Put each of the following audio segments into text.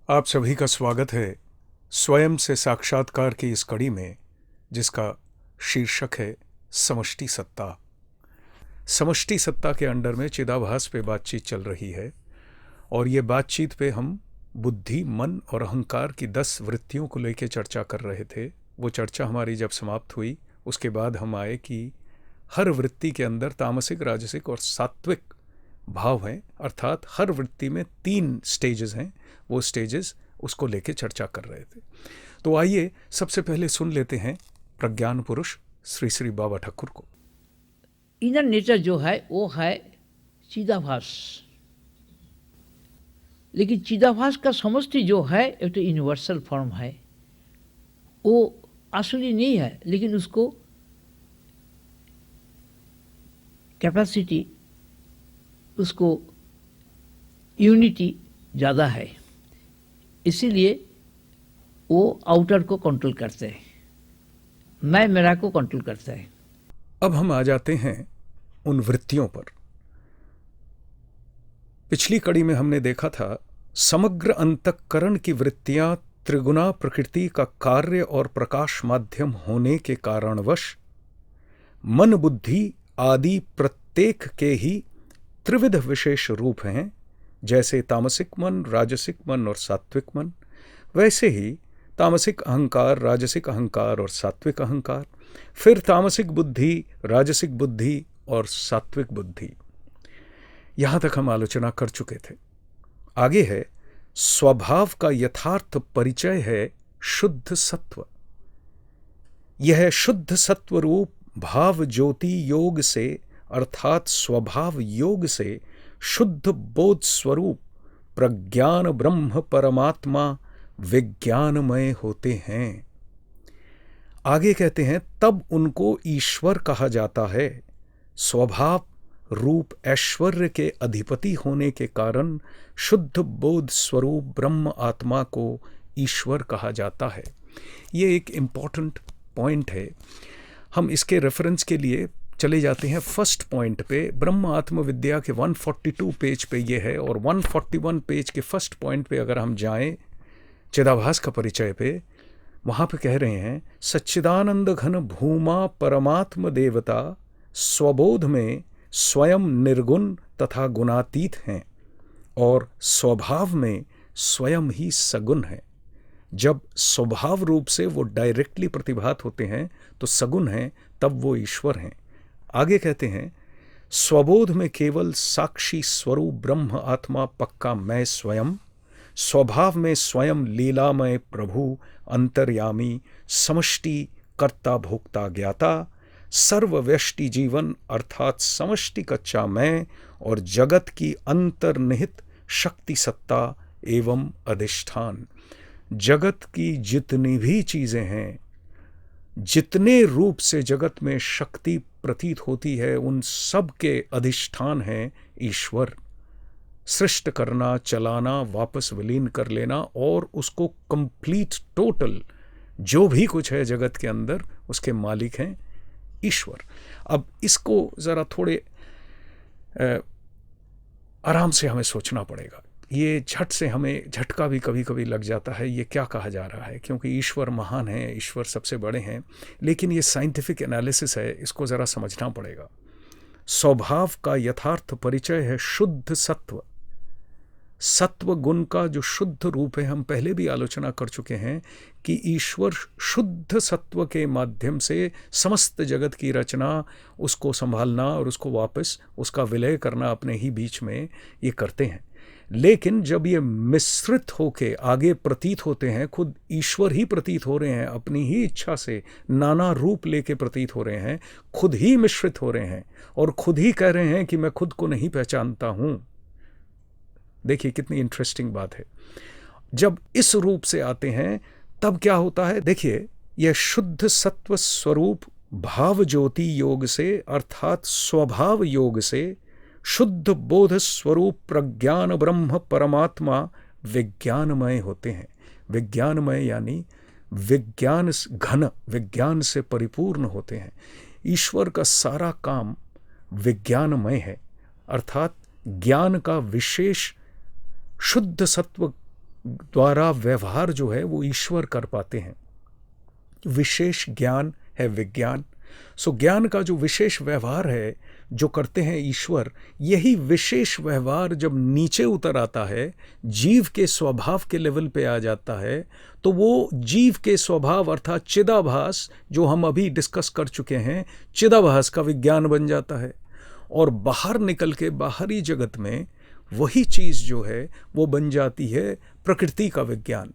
आप सभी का स्वागत है स्वयं से साक्षात्कार की इस कड़ी में, जिसका शीर्षक है समष्टि सत्ता। समष्टि सत्ता के अंडर में चिदाभास पे बातचीत चल रही है और ये बातचीत पे हम बुद्धि, मन और अहंकार की 10 वृत्तियों को लेकर चर्चा कर रहे थे। वो चर्चा हमारी जब समाप्त हुई, उसके बाद हम आए कि हर वृत्ति के अंदर तामसिक, राजसिक और सात्विक भाव हैं, अर्थात हर वृत्ति में 3 स्टेजेस हैं। वो स्टेजेस उसको लेके चर्चा कर रहे थे। तो आइए सबसे पहले सुन लेते हैं प्रज्ञान पुरुष श्री श्री बाबा ठाकुर को। इनर नेचर जो है वो है चिदाभास, लेकिन चिदाभास का समष्टि जो है एक तो यूनिवर्सल फॉर्म है, वो असली नहीं है, लेकिन उसको कैपेसिटी, उसको यूनिटी ज़्यादा है, इसीलिए वो आउटर को कंट्रोल करते हैं, मैं मेरा को कंट्रोल करता है। अब हम आ जाते हैं उन वृत्तियों पर। पिछली कड़ी में हमने देखा था समग्र अंतःकरण की वृत्तियां त्रिगुणा प्रकृति का कार्य और प्रकाश माध्यम होने के कारणवश मन, बुद्धि आदि प्रत्येक के ही त्रिविध विशेष रूप हैं। जैसे तामसिक मन, राजसिक मन और सात्विक मन, वैसे ही तामसिक अहंकार, राजसिक अहंकार और सात्विक अहंकार, फिर तामसिक बुद्धि, राजसिक बुद्धि और सात्विक बुद्धि। यहां तक हम आलोचना कर चुके थे। आगे है स्वभाव का यथार्थ परिचय है शुद्ध सत्व। यह शुद्ध सत्व रूप भाव ज्योति योग से, अर्थात स्वभाव योग से शुद्ध बोध स्वरूप प्रज्ञान ब्रह्म परमात्मा विज्ञानमय होते हैं। आगे कहते हैं तब उनको ईश्वर कहा जाता है। स्वभाव रूप ऐश्वर्य के अधिपति होने के कारण शुद्ध बोध स्वरूप ब्रह्म आत्मा को ईश्वर कहा जाता है। ये एक इम्पॉर्टेंट पॉइंट है। हम इसके रेफरेंस के लिए चले जाते हैं फर्स्ट पॉइंट पे। ब्रह्म आत्म विद्या के 142 पेज पे ये है, और 141 पेज के फर्स्ट पॉइंट पे अगर हम जाएं चिदाभास का परिचय पे, वहाँ पे कह रहे हैं सच्चिदानंद घन भूमा परमात्म देवता स्वबोध में स्वयं निर्गुण तथा गुणातीत हैं और स्वभाव में स्वयं ही सगुण है। जब स्वभाव रूप से वो डायरेक्टली प्रतिभात होते हैं तो सगुण हैं, तब वो ईश्वर हैं। आगे कहते हैं स्वबोध में केवल साक्षी स्वरूप ब्रह्म आत्मा पक्का मैं स्वयं, स्वभाव में स्वयं लीलामय प्रभु अंतर्यामी समष्टि कर्ता भोक्ता ज्ञाता सर्वव्यष्टि जीवन, अर्थात समष्टि कच्चा मैं और जगत की अंतर्निहित शक्ति सत्ता एवं अधिष्ठान। जगत की जितनी भी चीजें हैं, जितने रूप से जगत में शक्ति प्रतीत होती है, उन सब के अधिष्ठान है ईश्वर। सृष्ट करना, चलाना, वापस विलीन कर लेना और उसको कंप्लीट टोटल जो भी कुछ है जगत के अंदर, उसके मालिक हैं ईश्वर। अब इसको जरा थोड़े आराम से हमें सोचना पड़ेगा। ये झट से हमें झटका भी कभी कभी लग जाता है, ये क्या कहा जा रहा है, क्योंकि ईश्वर महान है, ईश्वर सबसे बड़े हैं, लेकिन ये साइंटिफिक एनालिसिस है, इसको ज़रा समझना पड़ेगा। स्वभाव का यथार्थ परिचय है शुद्ध सत्व। सत्व गुण का जो शुद्ध रूप है, हम पहले भी आलोचना कर चुके हैं कि ईश्वर शुद्ध सत्व के माध्यम से समस्त जगत की रचना, उसको संभालना और उसको वापस उसका विलय करना अपने ही बीच में ये करते हैं। लेकिन जब ये मिश्रित होके आगे प्रतीत होते हैं, खुद ईश्वर ही प्रतीत हो रहे हैं, अपनी ही इच्छा से नाना रूप लेके प्रतीत हो रहे हैं, खुद ही मिश्रित हो रहे हैं और खुद ही कह रहे हैं कि मैं खुद को नहीं पहचानता हूं। देखिए कितनी इंटरेस्टिंग बात है। जब इस रूप से आते हैं तब क्या होता है, देखिए यह शुद्ध सत्व स्वरूप भाव ज्योति योग से, अर्थात स्वभाव योग से शुद्ध बोध स्वरूप प्रज्ञान ब्रह्म परमात्मा विज्ञानमय होते हैं। विज्ञानमय यानी विज्ञान घन, विज्ञान से परिपूर्ण होते हैं। ईश्वर का सारा काम विज्ञानमय है, अर्थात ज्ञान का विशेष शुद्ध सत्व द्वारा व्यवहार जो है वो ईश्वर कर पाते हैं। विशेष ज्ञान है विज्ञान। सो ज्ञान का जो विशेष व्यवहार है जो करते हैं ईश्वर, यही विशेष व्यवहार जब नीचे उतर आता है, जीव के स्वभाव के लेवल पे आ जाता है, तो वो जीव के स्वभाव अर्थात चिदाभास जो हम अभी डिस्कस कर चुके हैं, चिदाभास का विज्ञान बन जाता है। और बाहर निकल के बाहरी जगत में वही चीज़ जो है वो बन जाती है प्रकृति का विज्ञान,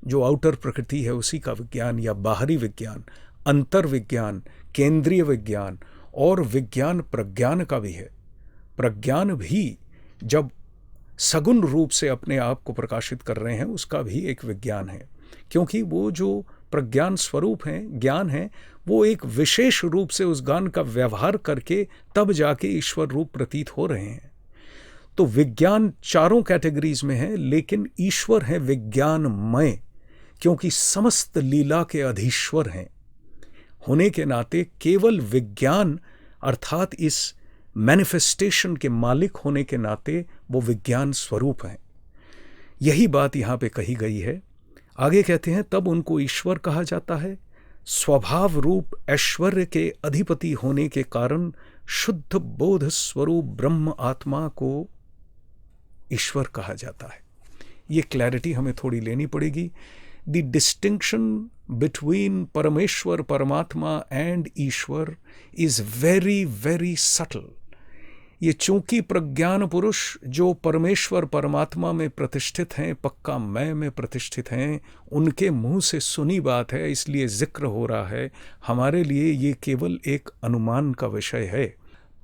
जो आउटर प्रकृति है उसी का विज्ञान या बाहरी विज्ञान, अंतर विज्ञान, केंद्रीय विज्ञान। और विज्ञान प्रज्ञान का भी है। प्रज्ञान भी जब सगुण रूप से अपने आप को प्रकाशित कर रहे हैं उसका भी एक विज्ञान है, क्योंकि वो जो प्रज्ञान स्वरूप हैं, ज्ञान है, वो एक विशेष रूप से उस ज्ञान का व्यवहार करके तब जाके ईश्वर रूप प्रतीत हो रहे हैं। तो विज्ञान चारों कैटेगरीज में है, लेकिन ईश्वर है विज्ञानमय, क्योंकि समस्त लीला के अधीश्वर हैं होने के नाते केवल विज्ञान अर्थात इस मैनिफेस्टेशन के मालिक होने के नाते वो विज्ञान स्वरूप हैं। यही बात यहाँ पे कही गई है। आगे कहते हैं तब उनको ईश्वर कहा जाता है। स्वभाव रूप ऐश्वर्य के अधिपति होने के कारण शुद्ध बोध स्वरूप ब्रह्म आत्मा को ईश्वर कहा जाता है। ये क्लैरिटी हमें थोड़ी लेनी पड़ेगी। The distinction between परमेश्वर परमात्मा and Ishwar is very very subtle। ये चूंकि प्रज्ञान पुरुष जो परमेश्वर परमात्मा में प्रतिष्ठित हैं, पक्का मैं में प्रतिष्ठित हैं, उनके मुंह से सुनी बात है इसलिए जिक्र हो रहा है। हमारे लिए ये केवल एक अनुमान का विषय है।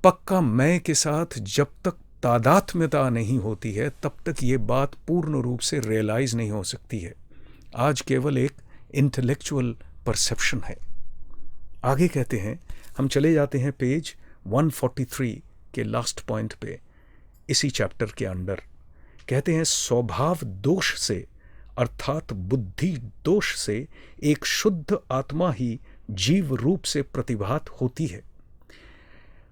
पक्का मैं के साथ जब तक तादात्म्यता नहीं होती है तब तक ये बात पूर्ण रूप से रियलाइज नहीं हो सकती है। आज केवल एक इंटेलेक्चुअल परसेप्शन है। आगे कहते हैं, हम चले जाते हैं पेज 143 के लास्ट पॉइंट पे, इसी चैप्टर के अंडर कहते हैं स्वभाव दोष से अर्थात बुद्धि दोष से एक शुद्ध आत्मा ही जीव रूप से प्रतिभात होती है।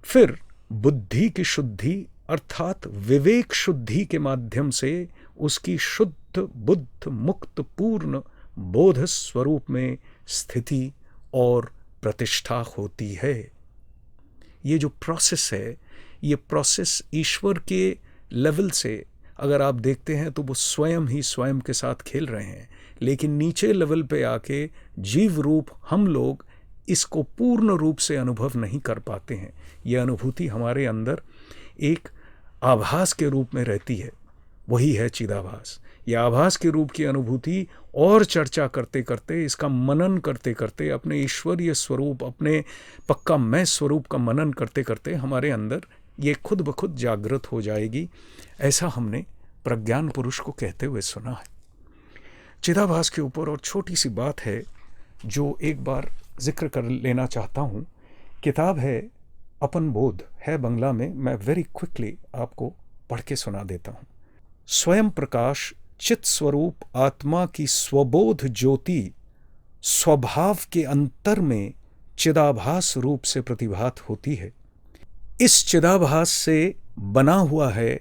फिर बुद्धि की शुद्धि अर्थात विवेक शुद्धि के माध्यम से उसकी शुद्ध बुद्ध मुक्त पूर्ण बोध स्वरूप में स्थिति और प्रतिष्ठा होती है। ये जो प्रोसेस है, ये प्रोसेस ईश्वर के लेवल से अगर आप देखते हैं तो वो स्वयं ही स्वयं के साथ खेल रहे हैं, लेकिन नीचे लेवल पे आके जीव रूप हम लोग इसको पूर्ण रूप से अनुभव नहीं कर पाते हैं। यह अनुभूति हमारे अंदर एक आभास के रूप में रहती है, वही है चिदाभास। यह आभास के रूप की अनुभूति और चर्चा करते करते, इसका मनन करते करते, अपने ईश्वरीय स्वरूप, अपने पक्का मैं स्वरूप का मनन करते करते हमारे अंदर ये खुद ब खुद जागृत हो जाएगी। ऐसा हमने प्रज्ञान पुरुष को कहते हुए सुना है। चिदाभास के ऊपर और छोटी सी बात है जो एक बार जिक्र कर लेना चाहता हूँ। किताब है अपन बोध, है बंगला में, मैं वेरी क्विकली आपको पढ़ के सुना देता हूँ। स्वयं प्रकाश चित स्वरूप आत्मा की स्वबोध ज्योति स्वभाव के अंतर में चिदाभास रूप से प्रतिभात होती है। इस चिदाभास से बना हुआ है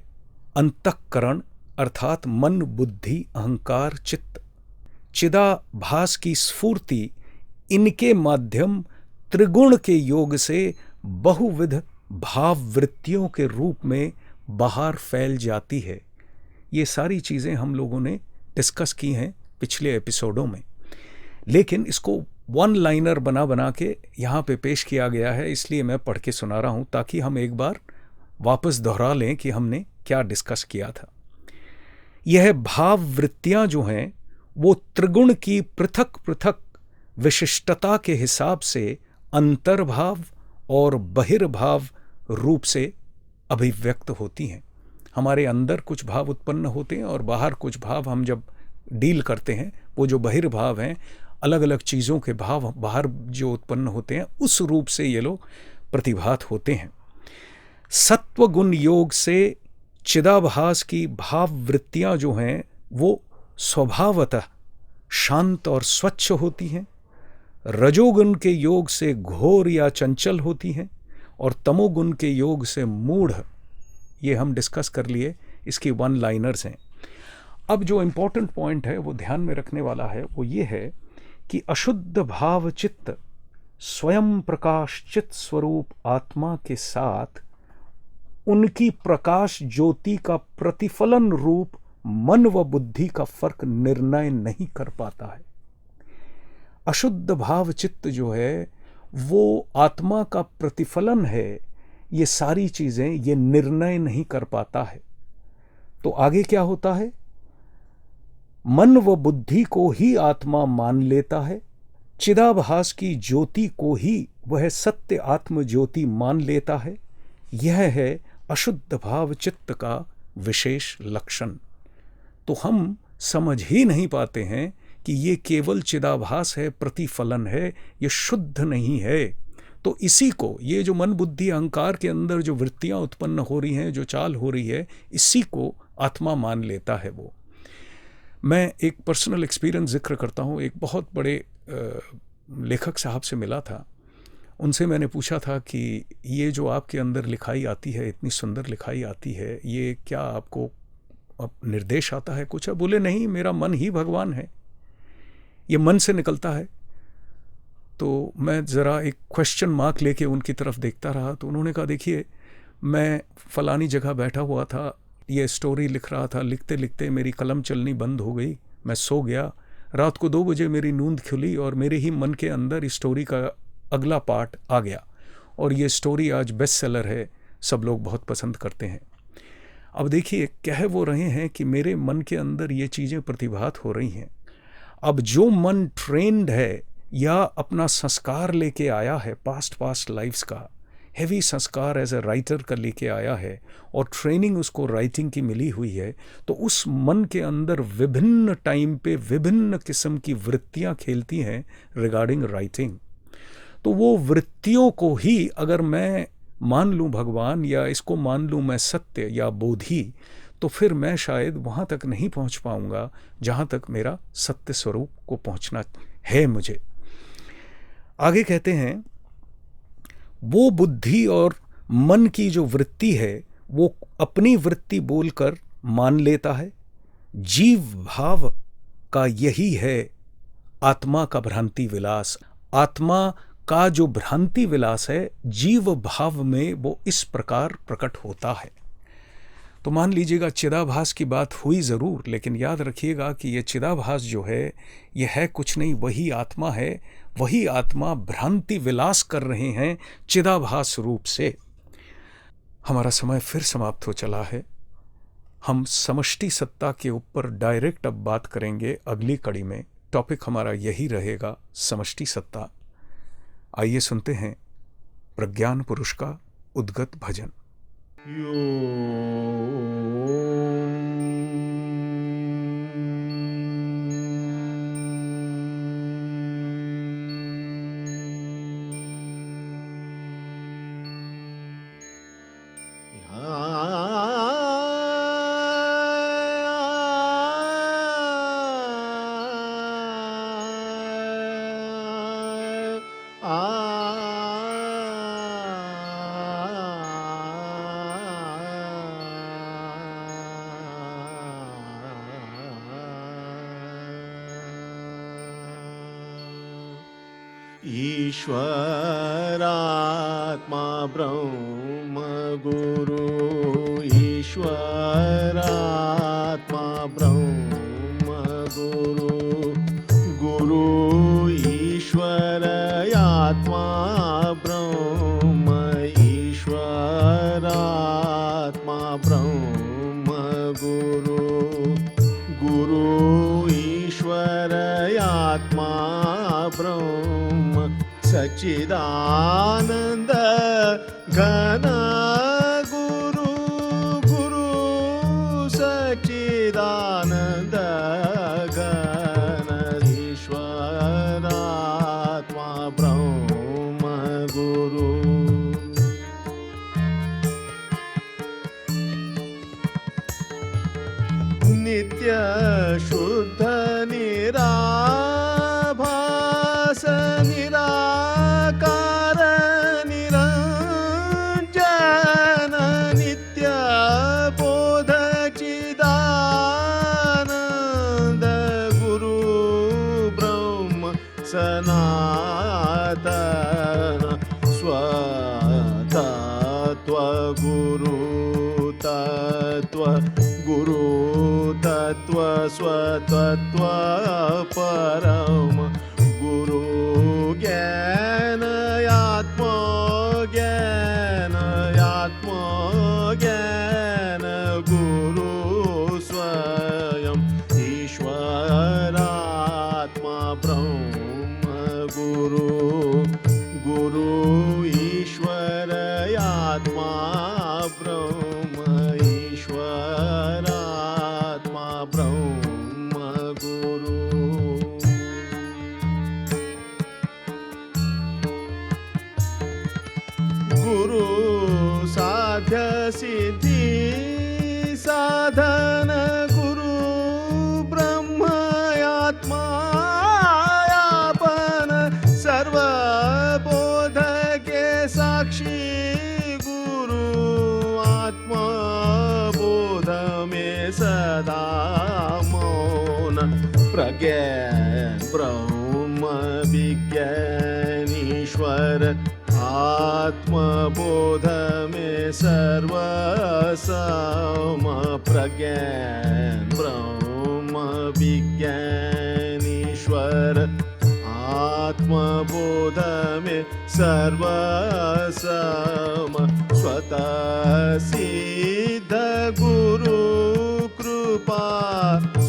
अंतःकरण अर्थात मन बुद्धि अहंकार चित्त। चिदाभास की स्फूर्ति इनके माध्यम त्रिगुण के योग से बहुविध भाव वृत्तियों के रूप में बाहर फैल जाती है। ये सारी चीज़ें हम लोगों ने डिस्कस की हैं पिछले एपिसोडों में, लेकिन इसको वन लाइनर बना बना के यहाँ पे पेश किया गया है, इसलिए मैं पढ़ के सुना रहा हूँ ताकि हम एक बार वापस दोहरा लें कि हमने क्या डिस्कस किया था। यह भाव वृत्तियाँ जो हैं वो त्रिगुण की पृथक पृथक विशिष्टता के हिसाब से अंतर्भाव और बहिर्भाव रूप से अभिव्यक्त होती हैं। हमारे अंदर कुछ भाव उत्पन्न होते हैं और बाहर कुछ भाव हम जब डील करते हैं, वो जो बहिर्भाव हैं, अलग अलग चीज़ों के भाव बाहर जो उत्पन्न होते हैं, उस रूप से ये लोग प्रतिभात होते हैं। सत्व गुण योग से चिदाभास की भाव वृत्तियाँ जो हैं वो स्वभावतः शांत और स्वच्छ होती हैं। रजोगुण के योग से घोर या चंचल होती हैं और तमोगुण के योग से मूढ़। ये हम डिस्कस कर लिए, इसकी वन लाइनर्स हैं। अब जो इम्पोर्टेंट पॉइंट है वो ध्यान में रखने वाला है, वो ये है कि अशुद्ध भाव चित्त स्वयं प्रकाश चित्त स्वरूप आत्मा के साथ उनकी प्रकाश ज्योति का प्रतिफलन रूप मन व बुद्धि का फर्क निर्णय नहीं कर पाता है। अशुद्ध भाव चित्त जो है वो आत्मा का प्रतिफलन है, ये सारी चीजें ये निर्णय नहीं कर पाता है। तो आगे क्या होता है? मन व बुद्धि को ही आत्मा मान लेता है, चिदाभास की ज्योति को ही वह सत्य आत्म ज्योति मान लेता है। यह है अशुद्ध भाव चित्त का विशेष लक्षण। तो हम समझ ही नहीं पाते हैं कि ये केवल चिदाभास है, प्रतिफलन है, ये शुद्ध नहीं है। तो इसी को, ये जो मन बुद्धि अहंकार के अंदर जो वृत्तियां उत्पन्न हो रही हैं, जो चाल हो रही है, इसी को आत्मा मान लेता है वो। मैं एक पर्सनल एक्सपीरियंस जिक्र करता हूँ। एक बहुत बड़े लेखक साहब से मिला था। उनसे मैंने पूछा था कि ये जो आपके अंदर लिखाई आती है, इतनी सुंदर लिखाई आती है, ये क्या आपको अब निर्देश आता है कुछ? बोले नहीं, मेरा मन ही भगवान है, ये मन से निकलता है। तो मैं ज़रा एक क्वेश्चन मार्क लेके उनकी तरफ देखता रहा। तो उन्होंने कहा, देखिए मैं फलानी जगह बैठा हुआ था, ये स्टोरी लिख रहा था, लिखते लिखते मेरी कलम चलनी बंद हो गई, मैं सो गया। रात को 2 बजे मेरी नींद खुली और मेरे ही मन के अंदर इस स्टोरी का अगला पार्ट आ गया और ये स्टोरी आज बेस्ट सेलर है, सब लोग बहुत पसंद करते हैं। अब देखिए, कह वो रहे हैं कि मेरे मन के अंदर ये चीज़ें प्रतिभात हो रही हैं। अब जो मन ट्रेंड है या अपना संस्कार लेके आया है, पास्ट लाइफ्स का हैवी संस्कार एज ए राइटर का लेके आया है और ट्रेनिंग उसको राइटिंग की मिली हुई है, तो उस मन के अंदर विभिन्न टाइम पे विभिन्न किस्म की वृत्तियां खेलती हैं रिगार्डिंग राइटिंग। तो वो वृत्तियों को ही अगर मैं मान लूँ भगवान, या इसको मान लूँ मैं सत्य या बोधि, तो फिर मैं शायद वहाँ तक नहीं पहुँच पाऊँगा जहाँ तक मेरा सत्य स्वरूप को पहुँचना है मुझे। आगे कहते हैं, वो बुद्धि और मन की जो वृत्ति है वो अपनी वृत्ति बोलकर मान लेता है। जीव भाव का यही है आत्मा का भ्रांति विलास। आत्मा का जो भ्रांति विलास है जीव भाव में वो इस प्रकार प्रकट होता है। तो मान लीजिएगा चिदाभास की बात हुई ज़रूर, लेकिन याद रखिएगा कि ये चिदाभास जो है ये है कुछ नहीं, वही आत्मा है। वही आत्मा भ्रांति विलास कर रहे हैं चिदाभास रूप से। हमारा समय फिर समाप्त हो चला है। हम समष्टि सत्ता के ऊपर डायरेक्ट अब बात करेंगे अगली कड़ी में। टॉपिक हमारा यही रहेगा, समष्टि सत्ता। आइए सुनते हैं प्रज्ञान पुरुष का उद्गत भजन। ईश्वरात्मा ब्रह्म गुरु, ईश्वरात्मा ब्रह्म गुरु, गुरु ईश्वर आत्मा ब्रह्म, ईश्वरात्मा ब्रह्म गुरु, गुरु ईश्वर आत्मा ब्रह्म, सच्चिदानंद घन गुरु, गुरु सच्चिदानंद घन, ईश्वरात्मा ब्रह्म गुरु। नित्य शुद्ध निराभास निराकार निरंजन, नित्य बोध चिदानंद सनातन स्वतत्व गुरु तत्व गुरु तत्व स्वतत्व परम गुरु ज्ञान आत्मज्ञान आत्मज्ञान गुरु स्वयं ईश्वरात्मा ब्रह्म गुरु गुरु ईश्वर आत्मा ब्रह्म ईश्वरात्मा ब्रह्म गुरु गुरु साध्य सिद्धि साधन गुरु ब्रह्म आत्मा यापन सर्वबोध के साक्षी गुरु आत्मा बोध में सदा मौन प्रज्ञान ब्रह्म विज्ञान ईश्वर आत्मबोध में सर्वसम प्रज्ञान ब्रह्म विज्ञान ईश्वर आत्मबोध में सर्वसम स्वतः सिद्ध गुरु कृपा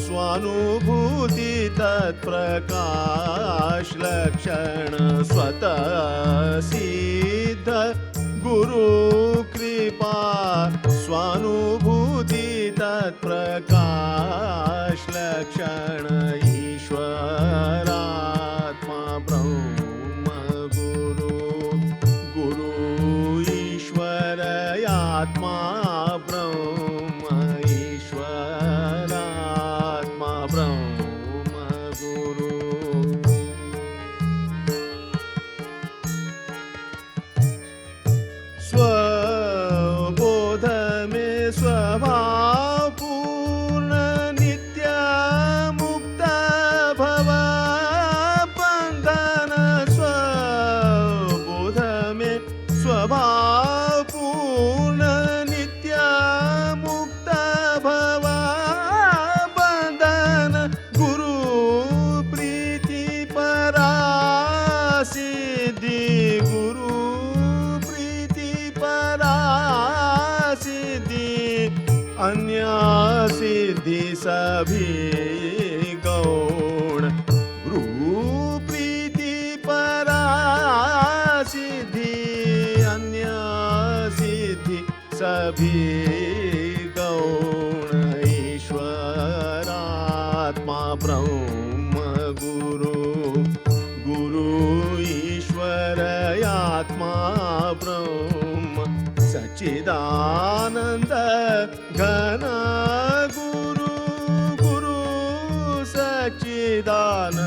स्वानुभूति तत्प्रकाश लक्षण स्वतः सिद्ध गुरु कृपा स्वानुभूति तत्प्रकाश लक्षण ईश्वरात्मा ब्रह्म गुरु गुरु ईश्वर आत्मा ब्रह्म ईश्वरात्मा ब्रह्म गुरु स्वबोध में स्वभाव पूर्ण नित्य मुक्त भव बंधन स्वबोध में स्वभाव पूर्ण नित्य मुक्त भव बंधन गुरु प्रीति परा सिद्धि गुरु अन्य सिद्धि सभी गौण गुरु प्रीति परा सिद्धि अन्य सिद्धि सभी गौण ईश्वरात्मा ब्रह्म गुरु गुरु ईश्वर आत्मा ब्रह्म सच्चिदानंद घन गुरु गुरु सच्चिदानंद